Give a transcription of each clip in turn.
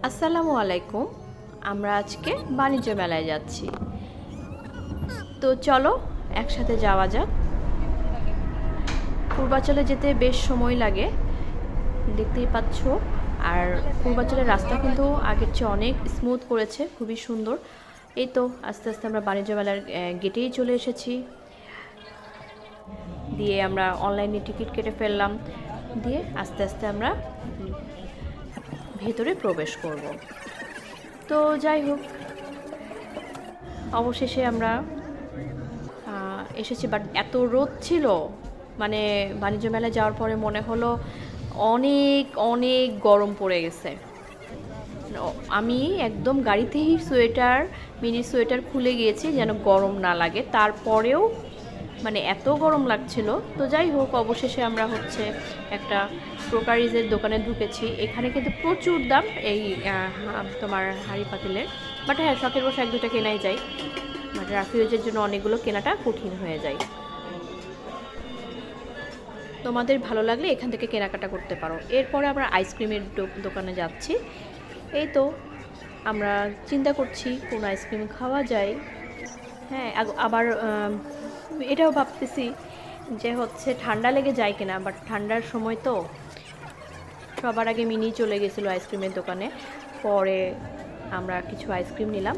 আসসালামু আলাইকুম। আমরা আজকে বাণিজ্য মেলায় যাচ্ছি, তো চলো একসাথে যাওয়া যাক। পূর্বাচলে যেতে বেশ সময় লাগে, দেখতেই পাচ্ছ। আর পূর্বাচলের রাস্তা কিন্তু আগের চেয়ে অনেক স্মুথ করেছে, খুবই সুন্দর। এই তো আস্তে আস্তে আমরা বাণিজ্য মেলার গেটেই চলে এসেছি। দিয়ে আমরা অনলাইনে টিকিট কেটে ফেললাম, দিয়ে আস্তে আস্তে আমরা ভেতরে প্রবেশ করব। তো যাই হোক, অবশেষে আমরা এসেছি। বাট এত রোদ ছিল, মানে বাণিজ্য মেলায় যাওয়ার পরে মনে হলো অনেক অনেক গরম পড়ে গেছে। আমি একদম গাড়িতেই মিনি সোয়েটার খুলে গিয়েছি যেন গরম না লাগে, তারপরেও মানে এত গরম লাগছিল। তো যাই হোক, অবশেষে আমরা হচ্ছে একটা ক্রোকারিজের দোকানে ঢুকেছি। এখানে কিন্তু প্রচুর দাম এই তোমার হাঁড়ি পাতিলের। বাট হ্যাঁ, শখের বসে এক দুটা কেনাই যায়, বাট রাফিউজের জন্য অনেকগুলো কেনাটা কঠিন হয়ে যায়। তোমাদের ভালো লাগলে এখান থেকে কেনাকাটা করতে পারো। এরপরে আমরা আইসক্রিমের দোকানে যাচ্ছি। এই তো আমরা চিন্তা করছি কোন আইসক্রিম খাওয়া যায়। হ্যাঁ, আবার এটাও ভাবতেছি যে হচ্ছে ঠান্ডা লেগে যায় কিনা, বাট ঠান্ডার সময় তো সবার আগে মিনি চলে গেছিলো আইসক্রিমের দোকানে। পরে আমরা কিছু আইসক্রিম নিলাম,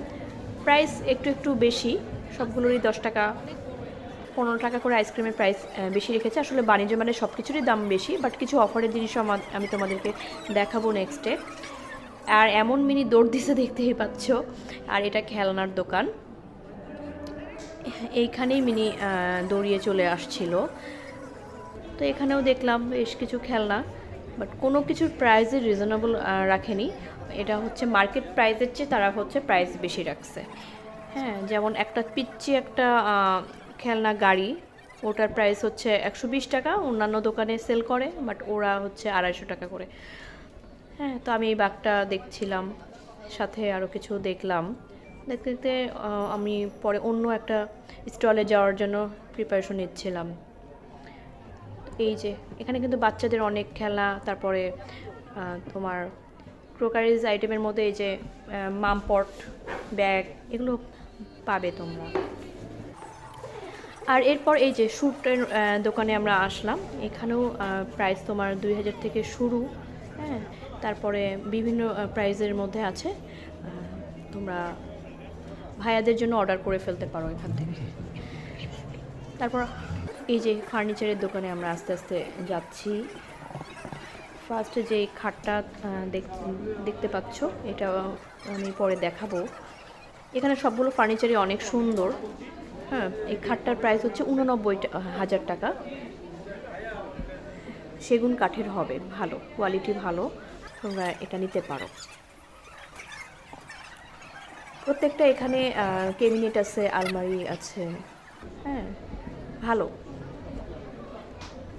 প্রাইস একটু একটু বেশি, সবগুলোরই 10 টাকা 15 টাকা করে আইসক্রিমের প্রাইস বেশি রেখেছে। আসলে বাণিজ্য মানে সব কিছুরই দাম বেশি, বাট কিছু অফারের জিনিসও আমি তোমাদেরকে দেখাবো নেক্সটে। আর এমন মিনি দৌড় দিছে দেখতেই পাচ্ছ। আর এটা খেলনার দোকান, এইখানেই মিনি দৌড়িয়ে চলে আসছিল। তো এখানেও দেখলাম বেশ কিছু খেলনা, বাট কোনো কিছুর প্রাইসই রিজনেবল রাখেনি। এটা হচ্ছে মার্কেট প্রাইসের চেয়ে তারা হচ্ছে প্রাইস বেশি রাখছে। হ্যাঁ, যেমন একটা পিচ্চি একটা খেলনা গাড়ি, ওটার প্রাইস হচ্ছে 120 টাকা, অন্যান্য দোকানে সেল করে, বাট ওরা হচ্ছে 250 টাকা করে। হ্যাঁ, তো আমি এই বাঘটা দেখছিলাম, সাথে আরও কিছু দেখলাম। দেখতে দেখতে আমি পরে অন্য একটা স্টলে যাওয়ার জন্য প্রিপারেশন নিচ্ছিলাম। এই যে এখানে কিন্তু বাচ্চাদের অনেক খেলনা, তারপরে তোমার ক্রোকারিজ আইটেমের মধ্যে এই যে মামপট, ব্যাগ, এগুলো পাবে তোমরা। আর এরপর এই যে স্যুটের দোকানে আমরা আসলাম। এখানেও প্রাইস তোমার 2000 থেকে শুরু। হ্যাঁ, তারপরে বিভিন্ন প্রাইজের মধ্যে আছে। তোমরা ভাইয়াদের জন্য অর্ডার করে ফেলতে পারো এখান থেকে। তারপর এই যে ফার্নিচারের দোকানে আমরা আস্তে আস্তে যাচ্ছি। ফার্স্টে যে খাটটা দেখতে পাচ্ছ, এটা আমি পরে দেখাবো। এখানে সবগুলো ফার্নিচারই অনেক সুন্দর। হ্যাঁ, এই খাটটার প্রাইস হচ্ছে 89,000 টাকা। সেগুন কাঠের হবে, ভালো কোয়ালিটি, ভালো, তোমরা এটা নিতে পারো। প্রত্যেকটা এখানে ক্যাবিনেট আছে, আলমারি আছে। হ্যাঁ, ভালো,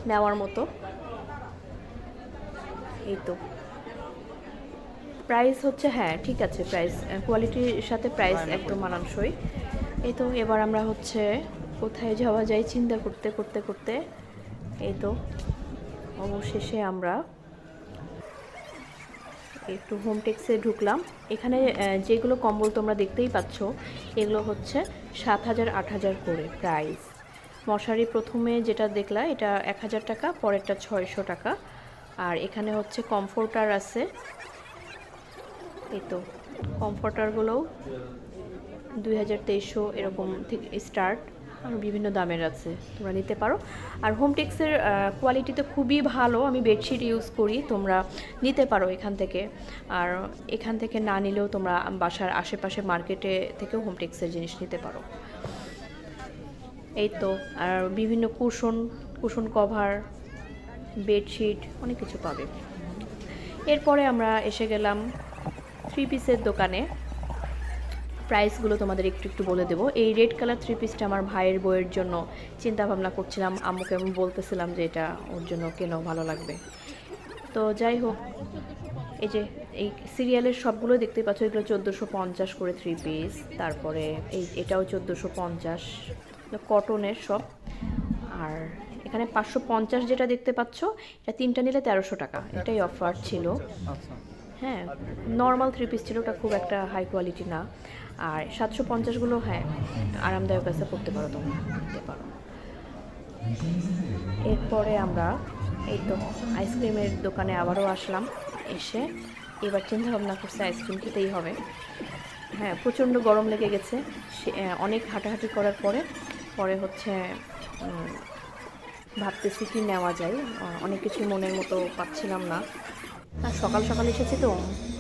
নেওয়ার মতো। এই তো প্রাইস হচ্ছে, হ্যাঁ ঠিক আছে, প্রাইস কোয়ালিটির সাথে প্রাইস একদম মানানসই। এই তো এবার আমরা হচ্ছে কোথায় যাওয়া যায় চিন্তা করতে করতে করতে এই তো অবশেষে আমরা একটু হোমটেক্সে ঢুকলাম। এখানে যেগুলো কম্বল তোমরা দেখতেই পাচ্ছ, এগুলো হচ্ছে 7,000 8,000 করে প্রাইস। মশারি প্রথমে যেটা দেখলা এটা 1,000 টাকা, পরেরটা 600 টাকা। আর এখানে হচ্ছে কমফোর্টার আছে। এই তো কমফোর্টারগুলোও 2,000 2300 এরকম থেকে স্টার্ট, আর বিভিন্ন দামের আছে, তোমরা নিতে পারো। আর হোমটেক্সের কোয়ালিটি তো খুবই ভালো, আমি বেডশিট ইউজ করি, তোমরা নিতে পারো এখান থেকে। আর এখান থেকে না নিলেও তোমরা বাসার আশেপাশে মার্কেটে থেকেও হোমটেক্সের জিনিস নিতে পারো। এই তো আর বিভিন্ন কুশন কভার, বেডশিট, অনেক কিছু পাবে। এরপরে আমরা এসে গেলাম 3 পিসের দোকানে। প্রাইসগুলো তোমাদের একটু একটু বলে দেবো। এই রেড কালার 3 পিসটা আমার ভাইয়ের বইয়ের জন্য চিন্তা ভাবনা করছিলাম, আম্মুকে আমি বলতেছিলাম যে এটা ওর জন্য কেন ভালো লাগবে। তো যাই হোক, এই যে এই সিরিয়ালের সবগুলো দেখতে পাচ্ছ, এগুলো 1450 করে 3 পিস। তারপরে এটাও 1450, কটনের সব। আর এখানে 550 যেটা দেখতে পাচ্ছ, এটা 3টা নিলে 1300 টাকা, এটাই অফার ছিল। হ্যাঁ, নর্মাল 3 পিস ছিল, ওটা খুব একটা হাই কোয়ালিটি না। আর 750গুলো হ্যাঁ আরামদায়ক আছে, পড়তে পারো, তোমরা নিতে পারো। এরপরে আমরা এই তো আইসক্রিমের দোকানে আবারও আসলাম। এসে এবার চিন্তা ভাবনা করছে আইসক্রিম খেতেই হবে। হ্যাঁ, প্রচণ্ড গরম লেগে গেছে। অনেক হাঁটাহাঁটি করার পরে পরে হচ্ছে ভাবতেছি কি নেওয়া যায়, অনেক কিছু মনের মতো পাচ্ছিলাম না। আর সকাল সকাল এসেছি তো,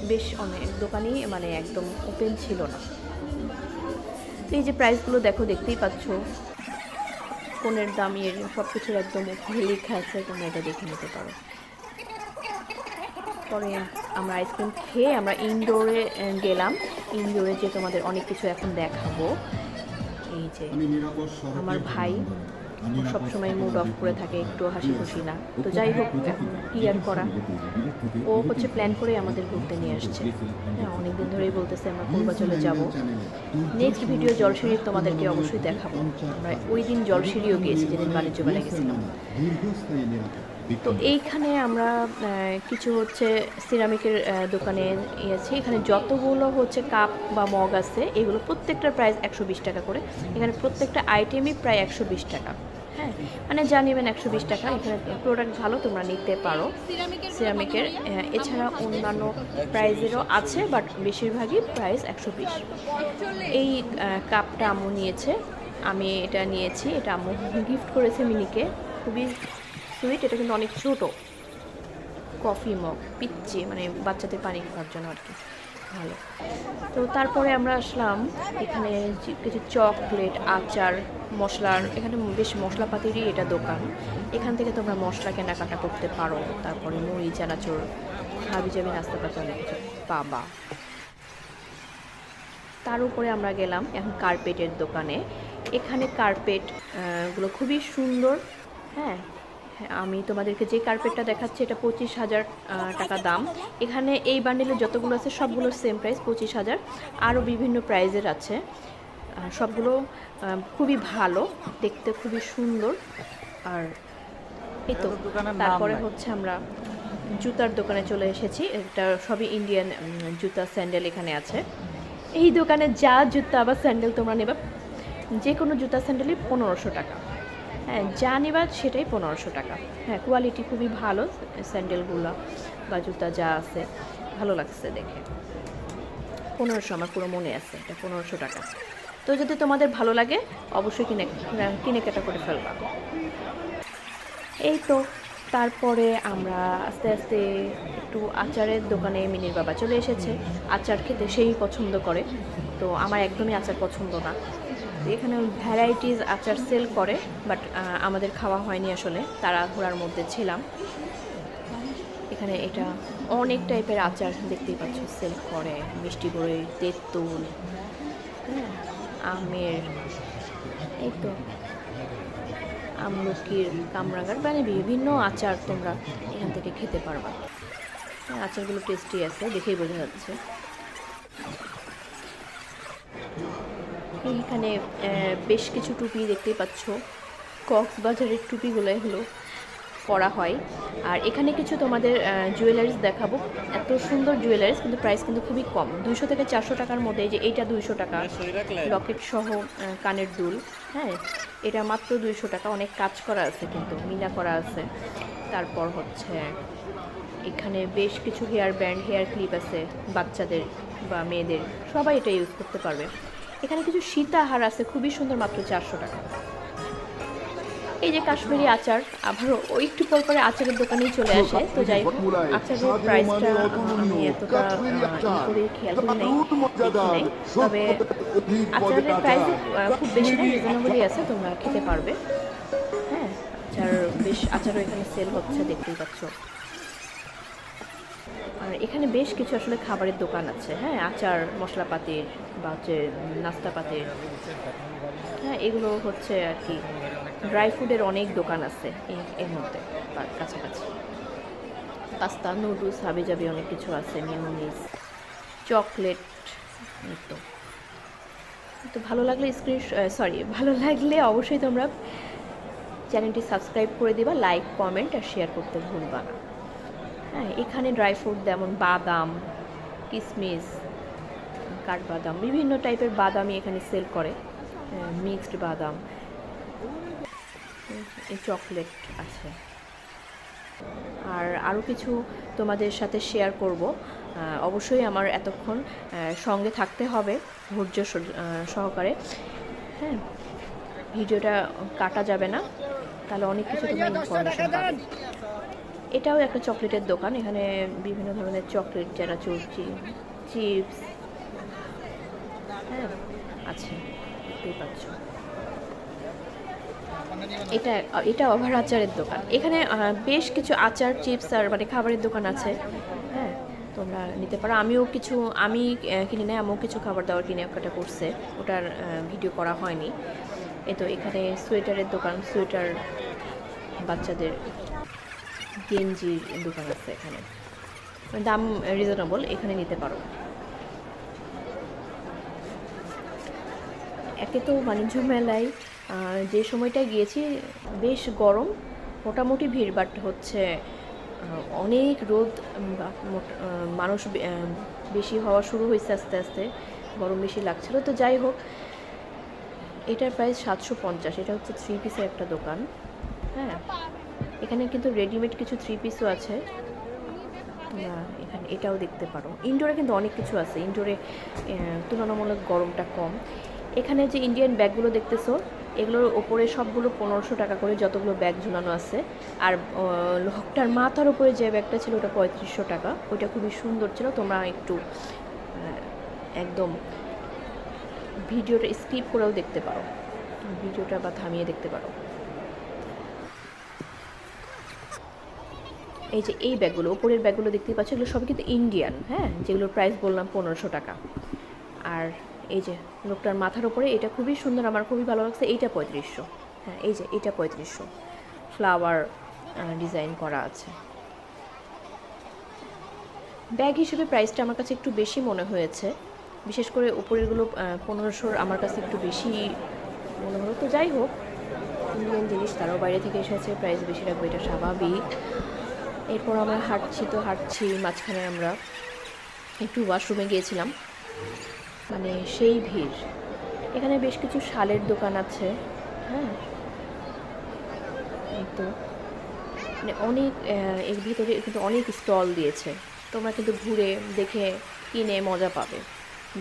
বেশ অনেক দোকানই মানে একদম ওপেন ছিল না। তো এই যে প্রাইসগুলো দেখো, দেখতেই পাচ্ছ কোনের দাম, এর সব কিছুর একদম উপরে লেখা আছে, তোমরা এটা দেখে নিতে পারো। পরে আমরা আইসক্রিম খেয়ে আমরা ইনডোরে গেলাম। ইনডোরে যে তোমাদের অনেক কিছু এখন দেখাবো। এই যে আমার ভাই সবসময় মুড অফ করে থাকে, একটু হাসি খুশি না। তো যাই হোক, এখন ক্লিয়ার করা, ও হচ্ছে প্ল্যান করে আমাদের ঘুরতে নিয়ে আসছে। হ্যাঁ, অনেকদিন ধরেই বলতেছে আমরা পূর্বাচলে যাব। নেক্সট ভিডিও জলসিঁড়ির তোমাদেরকে অবশ্যই দেখাবো। আমরা ওই দিন জলসিঁড়িও গিয়েছি, যেদিন বাণিজ্য মেলা গেছিলাম। তো এইখানে আমরা কিছু হচ্ছে সিরামিকের দোকানে আছে। এখানে যতগুলো হচ্ছে কাপ বা মগ আছে, এগুলো প্রত্যেকটার প্রাইস 120 টাকা করে। এখানে প্রত্যেকটা আইটেমই প্রায় 120 টাকা। হ্যাঁ, মানে যা নেবেন 120 টাকা। এখানে প্রোডাক্ট ভালো, তোমরা নিতে পারো সিরামিকের। এছাড়া অন্যান্য প্রাইজেরও আছে, বাট বেশিরভাগই প্রাইস 120। এই কাপটা আম্মু নিয়েছে, আমি এটা নিয়েছি। এটা আম্মু গিফট করেছে মিনিকে, খুবই সুইট। এটা কিন্তু অনেক ছোটো, কফি মগ, পিচ্ছি, মানে বাচ্চাদের পানি খাওয়ার জন্য আর কি, ভালো। তো তারপরে আমরা আসলাম এখানে কিছু চকলেট, আচার, মশলার, এখানে বেশ মশলাপাতিরই এটা দোকান। এখান থেকে তোমরা মশলা কেনাকাটা করতে পারো। তারপরে মুড়ি, চানাচুর, হাবিজাবি নাস্তাপাতি অনেক কিছু পাবা। তার উপরে আমরা গেলাম এখন কার্পেটের দোকানে। এখানে কার্পেট গুলো খুবই সুন্দর। হ্যাঁ, আমি তোমাদেরকে যে কার্পেটটা দেখাচ্ছি এটা 25,000 টাকা দাম। এখানে এই বান্ডেলে যতগুলো আছে সবগুলোর সেম প্রাইস 25,000। আরও বিভিন্ন প্রাইজের আছে, সবগুলো খুবই ভালো, দেখতে খুবই সুন্দর। আর এই তো তারপরে হচ্ছে আমরা জুতার দোকানে চলে এসেছি। এটা সবই ইন্ডিয়ান জুতা, স্যান্ডেল এখানে আছে। এই দোকানে যা জুতা বা স্যান্ডেল তোমরা নেবে, যে কোনো জুতা স্যান্ডেলই 1500 টাকা। হ্যাঁ, যা নেবা সেটাই 1500 টাকা। হ্যাঁ, কোয়ালিটি খুবই ভালো, স্যান্ডেলগুলো বা জুতা যা আছে ভালো লাগছে দেখে। 1500, আমার পুরো মনে আছে, এটা 1500 টাকা। তো যদি তোমাদের ভালো লাগে অবশ্যই কেনাকাটা করে ফেলবা। এই তো তারপরে আমরা আস্তে আস্তে একটু আচারের দোকানে মিনির বাবা চলে এসেছে। আচার খেতে সেই পছন্দ করে, তো আমার একদমই আচার পছন্দ না। এখানে ভ্যারাইটিস আচার সেল করে, বাট আমাদের খাওয়া হয়নি আসলে, তাড়াহুড়ার মধ্যে ছিলাম। এখানে এটা অনেক টাইপের আচার দেখতেই পাচ্ছ সেল করে, মিষ্টি বড়ই, তেঁতুল, হ্যাঁ, আমের, এই তো আমলকির, কামরাঙার, মানে বিভিন্ন আচার তোমরা এখান থেকে খেতে পারবা। আচারগুলো টেস্টি আছে, দেখেই বোঝা যাচ্ছে। এখানে বেশ কিছু টুপি দেখতেই পাচ্ছ, কক্সবাজারের টুপিগুলো এগুলো পরা হয়। আর এখানে কিছু তোমাদের জুয়েলারিস দেখাবো, এত সুন্দর জুয়েলারিস, কিন্তু প্রাইস কিন্তু খুবই কম, 200 থেকে 400 টাকার মধ্যে। যে এইটা 200 টাকা, লকেট সহ কানের দুল। হ্যাঁ, এটা মাত্র 200 টাকা। অনেক কাজ করা আছে, কিন্তু মিনা করা আছে। তারপর হচ্ছে এখানে বেশ কিছু হেয়ার ব্যান্ড, হেয়ার ক্লিপ আছে, বাচ্চাদের বা মেয়েদের সবাই এটা ইউজ করতে পারবে। এখানে কিছু সীতাহার আছে, খুবই সুন্দর, মাত্র 400 টাকা। এই যে কাশ্মীরি আচার, আবারও ওই একটু পর পরে আচারের দোকানেই চলে আসে। তো যাই হোক, আচারের প্রাইসটা আমি এতটা করে খেয়াল করি নাই, দেখি নাই। তবে আচারের প্রাইস খুব বেশি না, রিজনেবলই আছে, তোমরা খেতে পারবে। হ্যাঁ, আচারও এখানে সেল হচ্ছে, দেখতেই পাচ্ছ। আর এখানে বেশ কিছু আসলে খাবারের দোকান আছে। হ্যাঁ, আচার, মশলাপাতির বা হচ্ছে নাস্তাপাতির, হ্যাঁ, এগুলো হচ্ছে আর কি। ড্রাই ফুডের অনেক দোকান আছে এর মধ্যে কাছাকাছি। পাস্তা, নুডলস, হাবিজাবি অনেক কিছু আছে, মিউনিস, চকলেট। তো ভালো লাগলে ভালো লাগলে অবশ্যই তোমরা চ্যানেলটি সাবস্ক্রাইব করে দিবা, লাইক, কমেন্ট আর শেয়ার করতে ভুলবা না। হ্যাঁ, এখানে ড্রাই ফ্রুট যেমন বাদাম, কিশমিশ, কাঠবাদাম, বিভিন্ন টাইপের বাদামই এখানে সেল করে, মিক্সড বাদাম, এই চকলেট আছে। আর আরও কিছু তোমাদের সাথে শেয়ার করব, অবশ্যই আমার এতক্ষণ সঙ্গে থাকতে হবে ধৈর্য সহকারে। হ্যাঁ, ভিডিওটা কাটা যাবে না, তাহলে অনেক কিছু তোমরা ইনফরমেশন পাবে। এটাও একটা চকলেটের দোকান, এখানে বিভিন্ন ধরনের চকলেট, যারা চলছি, চিপস, হ্যাঁ আছে, দেখতেই পাচ্ছ। এটা ওভার আচারের দোকান। এখানে বেশ কিছু আচার, চিপস আর মানে খাবারের দোকান আছে। হ্যাঁ, তোমরা নিতে পারো। আমি কিনে নেই, আমিও কিছু খাবার দাবার কিনে একটা করছে, ওটার ভিডিও করা হয়নি। তো এখানে সোয়েটারের দোকান, সোয়েটার, বাচ্চাদের গেঞ্জির দোকান আছে। এখানে দাম রিজনেবল, এখানে নিতে পারো। একে তো বাণিজ্য মেলায় যে সময়টায় গিয়েছি বেশ গরম, মোটামুটি ভিড়, বাট হচ্ছে অনেক রোদ, মানুষ বেশি হওয়া শুরু হয়েছে আস্তে আস্তে, গরম বেশি লাগছিল। তো যাই হোক, এটার প্রাইস 750। এটা হচ্ছে 3 পিসের একটা দোকান। হ্যাঁ, এখানে কিন্তু রেডিমেড কিছু 3 পিসও আছে, তোমরা এখানে এটাও দেখতে পারো। ইনডোরে কিন্তু অনেক কিছু আছে, ইনডোরে তুলনামূলক গরমটা কম। এখানে যে ইন্ডিয়ান ব্যাগগুলো দেখতেছো, এগুলোর ওপরে সবগুলো 1500 টাকা করে, যতগুলো ব্যাগ ঝুলানো আছে। আর লোকটার মাথার উপরে যে ব্যাগটা ছিল ওটা 3500 টাকা। ওইটা খুবই সুন্দর ছিল। তোমরা একটু একদম ভিডিওটা স্কিপ করেও দেখতে পারো, ভিডিওটা বা থামিয়ে দেখতে পারো। এই যে এই ব্যাগগুলো, ওপরের ব্যাগগুলো দেখতেই পাচ্ছ, এগুলো সবই কিন্তু ইন্ডিয়ান। হ্যাঁ, যেগুলোর প্রাইস বললাম 1500 টাকা। আর এই যে লোকটার মাথার উপরে, এটা খুবই সুন্দর, আমার খুবই ভালো লাগছে। এইটা 3500। হ্যাঁ, এই যে এটা 3500, ফ্লাওয়ার ডিজাইন করা আছে। ব্যাগ হিসেবে প্রাইসটা আমার কাছে একটু বেশি মনে হয়েছে, বিশেষ করে উপরেরগুলো 1500 আমার কাছে একটু বেশি মনে হলো। তো যাই হোক, ইন্ডিয়ান জিনিস, তারাও বাইরে থেকে এসেছে, প্রাইস বেশি রাখবো, এটা স্বাভাবিক। এরপর আমরা হাঁটছি, মাঝখানে আমরা একটু ওয়াশরুমে গিয়েছিলাম, মানে সেই ভিড়। এখানে বেশ কিছু শালের দোকান আছে। হ্যাঁ, এই তো মানে অনেক, এর ভিতরে কিন্তু অনেক স্টল দিয়েছে, তোমরা কিন্তু ঘুরে দেখে কিনে মজা পাবে,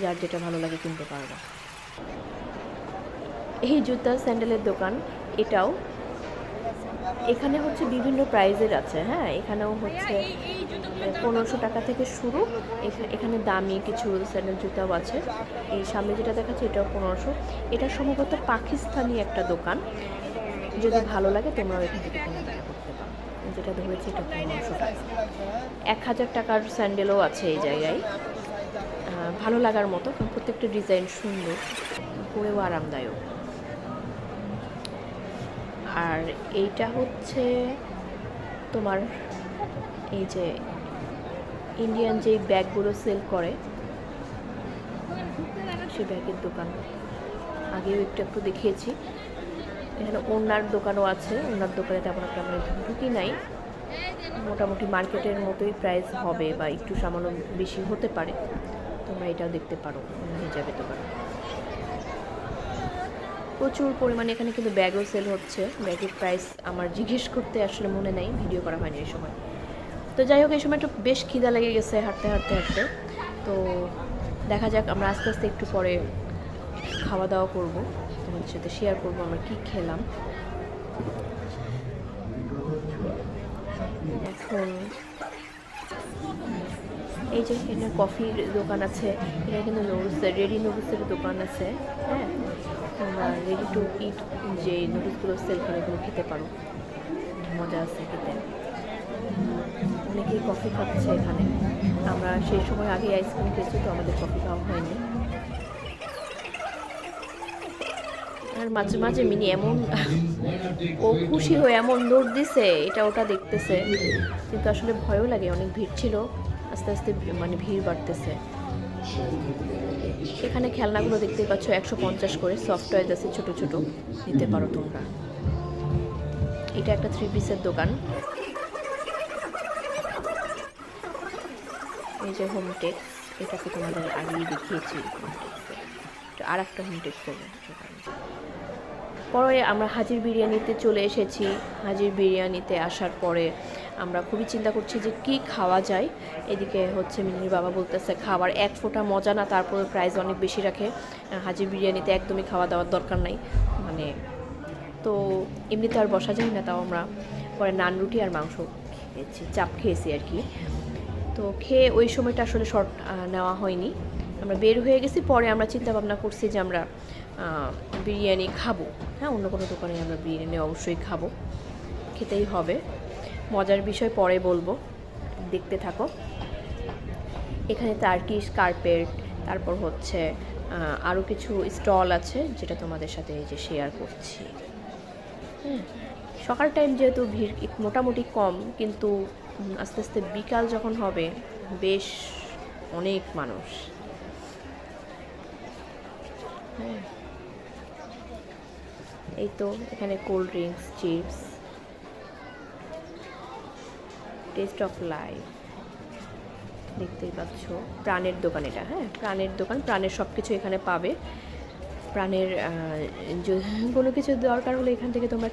যার যেটা ভালো লাগে কিনতে পারবে। এই জুতা স্যান্ডেলের দোকান, এটাও এখানে হচ্ছে বিভিন্ন প্রাইজের আছে। হ্যাঁ, এখানেও হচ্ছে 1500 টাকা থেকে শুরু। এখানে দামি কিছু স্যান্ডেল জুতাও আছে। এই সামনে যেটা দেখাচ্ছে এটাও 1500। এটা সম্ভবত পাকিস্তানি একটা দোকান, যদি ভালো লাগে তোমরাও এখান থেকে কেনাকাটা করতে পারো। যেটা ধরেছি এটা 1500 টাকা। 1000 টাকার স্যান্ডেলও আছে এই জায়গায়, ভালো লাগার মতো, প্রত্যেকটা ডিজাইন সুন্দর, পরেও আরামদায়ক। আর এইটা হচ্ছে তোমার এই যে ইন্ডিয়ান যে ব্যাগগুলো সেল করে, সেই ব্যাগের দোকান, আগেও একটু দেখিয়েছি। এখানে ওনার দোকানও আছে, ওনার দোকানে তেমন একটা আমরা ঢুকি নাই, মোটামুটি মার্কেটের মতোই প্রাইস হবে বা একটু সামান্য বেশি হতে পারে। তোমরা এটাও দেখতে পারো, হিজাবে দোকান প্রচুর পরিমাণে। এখানে কিন্তু ব্যাগও সেল হচ্ছে, ব্যাগের প্রাইস আমার জিজ্ঞেস করতে আসলে মনে নেই, ভিডিও করা হয়নি এই সময়। তো যাই হোক, এই সময় একটু বেশ খিদা লেগে গেছে হাঁটতে তো দেখা যাক, আমরা আস্তে আস্তে একটু পরে খাওয়া দাওয়া করবো, তোমাদের সাথে শেয়ার করবো আমরা কী খেলাম। এখন এই যে এখানে কফির দোকান আছে, এখানে কিন্তু রেডি নুডলসের দোকান আছে। হ্যাঁ, তোমরা রেডি টু ইট যে নুডলসগুলো সেল করে এগুলো খেতে পারো, মজা আছে খেতে। অনেকেই কফি খাচ্ছে এখানে, আমরা সেই সময় আগে আইসক্রিম খেয়েছি, তো আমাদের কফি খাওয়া হয়নি। আর মাঝে মাঝে মিনি এমন ও খুশি হয়ে এমন দৌড় দিছে, এটা ওটা দেখতেছে, কিন্তু আসলে ভয়ও লাগে, অনেক ভিড় ছিল, আস্তে আস্তে মানে ভিড় বাড়তেছে। এখানে খেলনাগুলো দেখতেই পাচ্ছ 150 করে, সফট টয়েজ আছে ছোটো ছোটো, নিতে পারো তোমরা। এটা একটা 3 পিসের দোকান। এই যে হোমটেক্স, এটাকে তোমাদের আগেই দেখিয়েছি। আর একটা হোমটেক্স করবো। পরে আমরা হাজির বিরিয়ানিতে চলে এসেছি। হাজির বিরিয়ানিতে আসার পরে আমরা খুবই চিন্তা করছি যে কি খাওয়া যায়। এদিকে হচ্ছে মিনির বাবা বলতেছে খাবার এক ফোঁটা মজা না, তারপরে প্রাইস অনেক বেশি রাখে। হাজির বিরিয়ানিতে একদমই খাওয়া দাওয়ার দরকার নাই, মানে তো এমনিতে আর বসা যায় না। তাও আমরা পরে নান রুটি আর মাংস খেয়েছি, চাপ খেয়েছি আর কি। তো খেয়ে ওই সময়টা আসলে শর্ট নেওয়া হয়নি, আমরা বের হয়ে গেছি। পরে আমরা চিন্তা ভাবনা করছি যে আমরা বিরিয়ানি খাবো। হ্যাঁ, অন্য কোনো দোকানে আমরা বিরিয়ানি অবশ্যই খাবো, খেতেই হবে। মজার বিষয় পরে বলবো, দেখতে থাকো। এখানে টার্কিশ কার্পেট, তারপর হচ্ছে আরও কিছু স্টল আছে যেটা তোমাদের সাথে এই যে শেয়ার করছি। হ্যাঁ, সকাল টাইম যেহেতু ভিড় মোটামুটি কম, কিন্তু আস্তে আস্তে বিকাল যখন হবে বেশ অনেক মানুষ। হ্যাঁ, এই তো এখানে cold drinks, chips, test of life দেখতেই পাচ্ছ। প্রাণের দোকান এটা। হ্যাঁ, প্রাণের দোকান, প্রাণের সব কিছু এখানে পাবে। প্রাণের কোনো কিছু দরকার হলে এখান থেকে তোমরা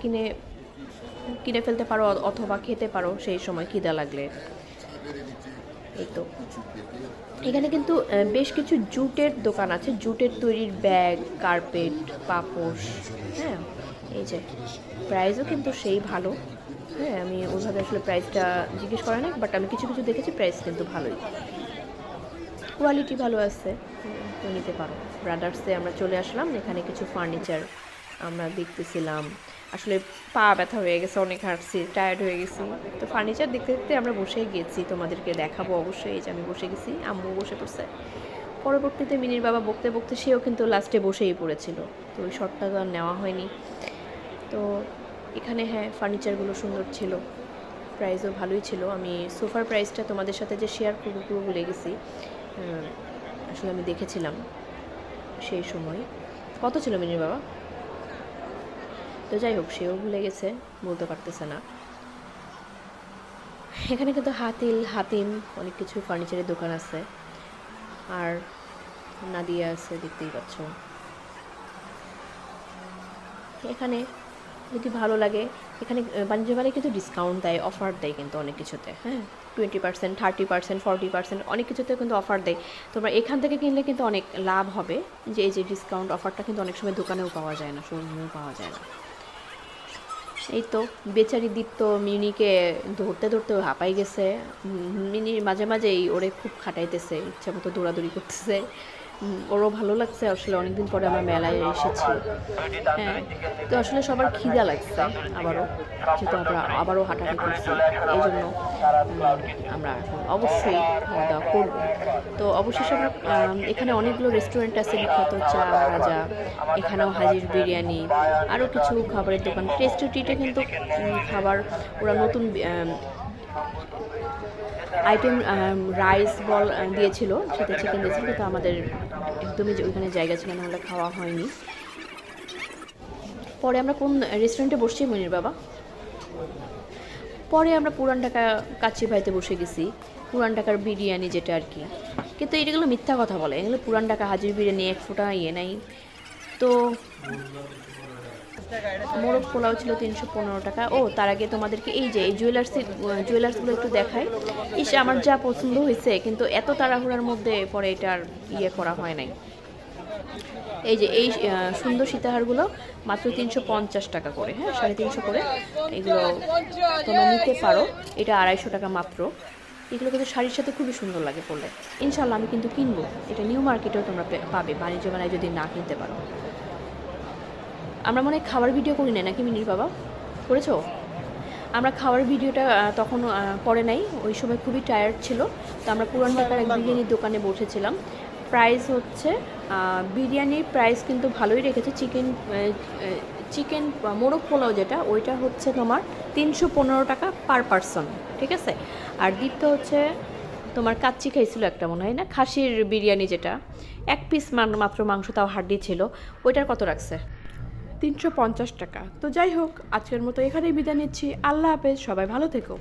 কিনে ফেলতে পারো অথবা খেতে পারো সেই সময় খিদা লাগলে। এই তো এখানে কিন্তু বেশ কিছু জুটের দোকান আছে, জুটের তৈরির ব্যাগ, কার্পেট, পাপোশ। হ্যাঁ, এই যে প্রাইসও কিন্তু সেই ভালো। হ্যাঁ, আমি ওইভাবে আসলে প্রাইসটা জিজ্ঞেস করা নাই, বাট আমি কিছু কিছু দেখেছি, প্রাইস কিন্তু ভালোই, কোয়ালিটি ভালো আছে, তো নিতে পারো। ব্রাদার্সে আমরা চলে আসলাম, এখানে কিছু ফার্নিচার আমরা দেখতেছিলাম। আসলে পা ব্যথা হয়ে গেছে, অনেক হাঁটছি, টায়ার্ড হয়ে গেছি, তো ফার্নিচার দেখতে দেখতে আমরা বসেই গিয়েছি। তোমাদেরকে দেখাবো অবশ্যই। এই যে আমি বসে গেছি, আম্মু বসে পড়ছে। পরবর্তীতে মিনির বাবা বকতে বকতে সেও কিন্তু লাস্টে বসেই পড়েছিল, তো ওই শর্টটা তো আর নেওয়া হয়নি। তো এখানে হ্যাঁ, ফার্নিচারগুলো সুন্দর ছিল, প্রাইসও ভালোই ছিল। আমি সোফার প্রাইসটা তোমাদের সাথে যে শেয়ার করবো পুরো ভুলে গেছি। আসলে আমি দেখেছিলাম সেই সময় কত ছিল মিনির বাবা, তো যাই হোক সেও ভুলে গেছে, বলতে পারতেছে না। এখানে কিন্তু হাতিম অনেক কিছু ফার্নিচারের দোকান আছে, আর নাদিয়া আছে, দেখতেই পাচ্ছ। এখানে যদি ভালো লাগে, এখানে বাণিজ্য মেলায় কিন্তু ডিসকাউন্ট দেয়, অফার দেয় কিন্তু অনেক কিছুতে। হ্যাঁ, 20%, 30%, 40% অনেক কিছুতে কিন্তু অফার দেয়। তোমরা এখান থেকে কিনলে কিন্তু অনেক লাভ হবে, যে এই যে ডিসকাউন্ট অফারটা কিন্তু অনেক সময় দোকানেও পাওয়া যায় না, শোরুমেও পাওয়া যায় না। এই তো বেচারি দীপ্ত মিনিকে ধরতে ধরতে হাঁপাই গেছে। মিনি মাঝে মাঝেই ওরে খুব খাটাইতেছে, ইচ্ছা মতো দৌড়াদৌড়ি করতেছে। ওরও ভালো লাগছে, আসলে অনেকদিন পরে আমরা মেলায় এসেছি। হ্যাঁ, তো আসলে সবার খিদা লাগছে আবারও, যেহেতু আমরা আবারও হাঁটাহাঁটি করছি, এই জন্য আমরা এখন অবশ্যই খাওয়া দাওয়া করবো। তো অবশেষে আমরা এখানে অনেকগুলো রেস্টুরেন্ট আছে, বিখ্যাত চা রাজা, এখানেও হাজির বিরিয়ানি, আরও কিছু খাবারের দোকান। টেস্টি ট্রিটে কিন্তু খাবার ওরা নতুন আইটেম রাইস বল দিয়েছিল, সাথে চিকেন দিয়েছিল, কিন্তু আমাদের একদমই ওইখানে জায়গা ছিল না, আমরা খাওয়া হয়নি। পরে আমরা কোন রেস্টুরেন্টে বসছি মনির বাবা? পরে আমরা পুরান ঢাকা কাচ্চি ভাইতে বসে গেছি, পুরান ঢাকার বিরিয়ানি যেটা আর কি। কিন্তু এগুলো মিথ্যা কথা বলে, এগুলো পুরান ঢাকা হাজির বিরিয়ানি, এক ফোঁটা ইয়ে নাই। তো মোরগ পোলাও ছিল 315 টাকা। ও তার আগে তোমাদেরকে এই যে এই জুয়েলার্সগুলো একটু দেখাই। আমার যা পছন্দ হয়েছে, কিন্তু এত তাড়াহুড়ার মধ্যে পরে এটার ইয়ে করা হয় নাই। এই যে এই সুন্দর সীতাহারগুলো মাত্র 350 টাকা করে। হ্যাঁ, 350 করে এগুলো তোমরা নিতে পারো, এটা 250 টাকা মাত্র। এগুলো কিন্তু শাড়ির সাথে খুবই সুন্দর লাগে পরলে। ইনশাল্লাহ আমি কিন্তু কিনবো, এটা নিউ মার্কেটেও তোমরা পাবে, বাণিজ্য মেলায় যদি না কিনতে পারো। আমরা মনে হয় খাবার ভিডিও করি না নাকি মিনির বাবা, করেছো? আমরা খাওয়ার ভিডিওটা তখন করে নাই, ওই সময় খুবই টায়ার্ড ছিল। তো আমরা পুরান ঢাকার এক বিরিয়ানির দোকানে বসেছিলাম। প্রাইস হচ্ছে বিরিয়ানির প্রাইস কিন্তু ভালোই রেখেছে। চিকেন মোরগ পোলাও যেটা, ওইটা হচ্ছে তোমার 315 টাকা পার পারসন, ঠিক আছে। আর দ্বিতীয় হচ্ছে তোমার কাচ্চি খাইছিল একটা, মনে হয় না, খাসির বিরিয়ানি যেটা 1 পিস মাত্র মাংস, তাও হাড্ডি ছিল, ওইটার কত রাখছে? 350 টাকা। তো যাই হোক, আজকের মতো এখানেই বিদায় নিচ্ছি। আল্লাহ হাফেজ, সবাই ভালো থেকো।